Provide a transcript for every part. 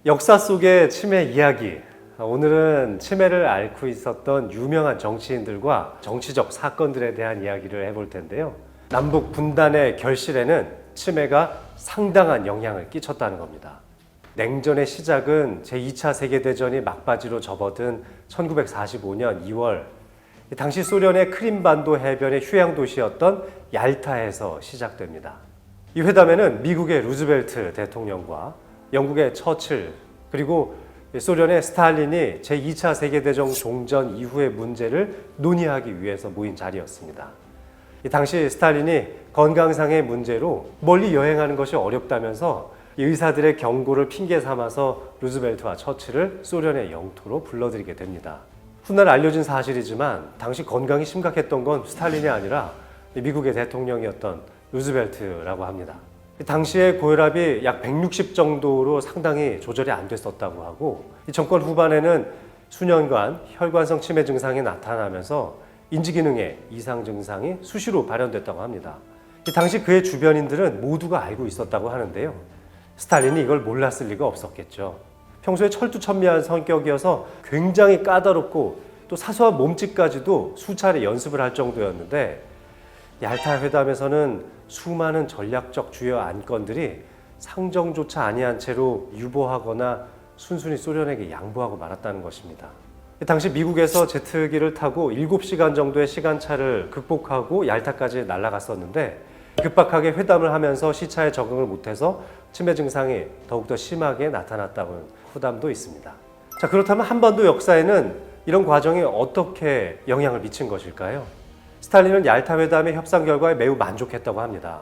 역사 속의 치매 이야기. 오늘은 치매를 앓고 있었던 유명한 정치인들과 정치적 사건들에 대한 이야기를 해볼 텐데요. 남북 분단의 결실에는 치매가 상당한 영향을 끼쳤다는 겁니다. 냉전의 시작은 제2차 세계대전이 막바지로 접어든 1945년 2월, 당시 소련의 크림반도 해변의 휴양 도시였던 얄타에서 시작됩니다. 이 회담에는 미국의 루즈벨트 대통령과 영국의 처칠, 그리고 소련의 스탈린이 제2차 세계대전 종전 이후의 문제를 논의하기 위해서 모인 자리였습니다. 당시 스탈린이 건강상의 문제로 멀리 여행하는 것이 어렵다면서 의사들의 경고를 핑계 삼아서 루즈벨트와 처칠을 소련의 영토로 불러들이게 됩니다. 훗날 알려진 사실이지만 당시 건강이 심각했던 건 스탈린이 아니라 미국의 대통령이었던 루즈벨트라고 합니다. 당시에 고혈압이 약 160 정도로 상당히 조절이 안 됐었다고 하고, 이 정권 후반에는 수년간 혈관성 치매 증상이 나타나면서 인지기능에 이상 증상이 수시로 발현됐다고 합니다. 당시 그의 주변인들은 모두가 알고 있었다고 하는데요. 스탈린이 이걸 몰랐을 리가 없었겠죠. 평소에 철두철미한 성격이어서 굉장히 까다롭고 또 사소한 몸짓까지도 수차례 연습을 할 정도였는데, 얄타 회담에서는 수많은 전략적 주요 안건들이 상정조차 아니한 채로 유보하거나 순순히 소련에게 양보하고 말았다는 것입니다. 당시 미국에서 제트기를 타고 7시간 정도의 시간차를 극복하고 얄타까지 날아갔었는데, 급박하게 회담을 하면서 시차에 적응을 못해서 치매 증상이 더욱더 심하게 나타났다는 후담도 있습니다. 자, 그렇다면 한반도 역사에는 이런 과정이 어떻게 영향을 미친 것일까요? 스탈린은 얄타 회담의 협상 결과에 매우 만족했다고 합니다.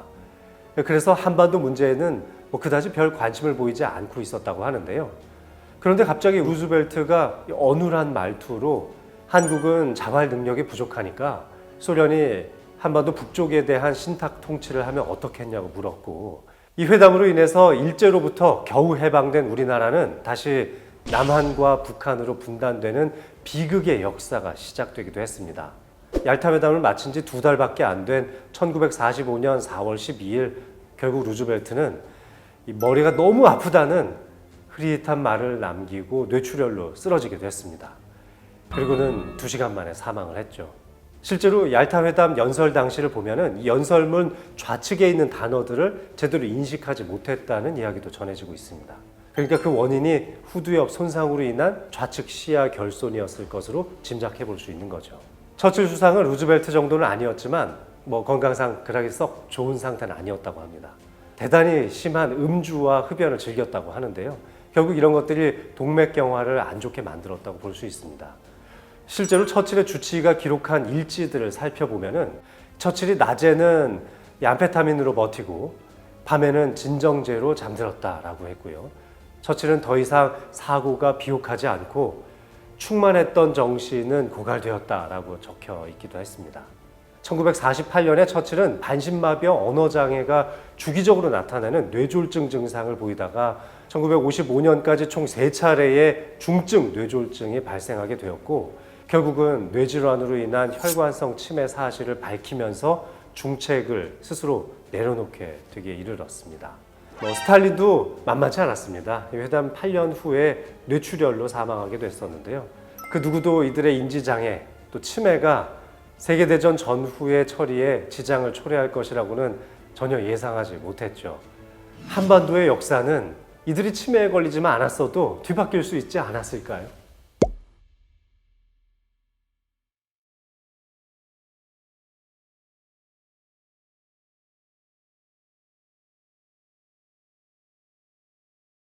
그래서 한반도 문제에는 그다지 별 관심을 보이지 않고 있었다고 하는데요. 그런데 갑자기 루즈벨트가 어눌한 말투로 한국은 자활 능력이 부족하니까 소련이 한반도 북쪽에 대한 신탁 통치를 하면 어떻겠냐고 물었고, 이 회담으로 인해서 일제로부터 겨우 해방된 우리나라는 다시 남한과 북한으로 분단되는 비극의 역사가 시작되기도 했습니다. 얄타 회담을 마친 지 2달밖에 안 된 1945년 4월 12일 결국 루즈벨트는 이 머리가 너무 아프다는 흐릿한 말을 남기고 뇌출혈로 쓰러지기도 했습니다. 그리고는 2시간 만에 사망을 했죠. 실제로 얄타 회담 연설 당시를 보면은 이 연설문 좌측에 있는 단어들을 제대로 인식하지 못했다는 이야기도 전해지고 있습니다. 그러니까 그 원인이 후두엽 손상으로 인한 좌측 시야 결손이었을 것으로 짐작해 볼 수 있는 거죠. 처칠 수상은 루즈벨트 정도는 아니었지만 건강상 그렇게 썩 좋은 상태는 아니었다고 합니다. 대단히 심한 음주와 흡연을 즐겼다고 하는데요. 결국 이런 것들이 동맥경화를 안 좋게 만들었다고 볼 수 있습니다. 실제로 처칠의 주치의가 기록한 일지들을 살펴보면은 처칠이 낮에는 암페타민으로 버티고 밤에는 진정제로 잠들었다라고 했고요. 처칠은 더 이상 사고가 비옥하지 않고 충만했던 정신은 고갈되었다라고 적혀 있기도 했습니다. 1948년에 처칠은 반신마비와 언어장애가 주기적으로 나타나는 뇌졸중 증상을 보이다가 1955년까지 총 3차례의 중증 뇌졸중이 발생하게 되었고, 결국은 뇌질환으로 인한 혈관성 치매 사실을 밝히면서 중책을 스스로 내려놓게 되기에 이르렀습니다. 스탈린도 만만치 않았습니다. 회담 8년 후에 뇌출혈로 사망하게 됐었는데요. 그 누구도 이들의 인지장애, 또 치매가 세계대전 전후의 처리에 지장을 초래할 것이라고는 전혀 예상하지 못했죠. 한반도의 역사는 이들이 치매에 걸리지만 않았어도 뒤바뀔 수 있지 않았을까요?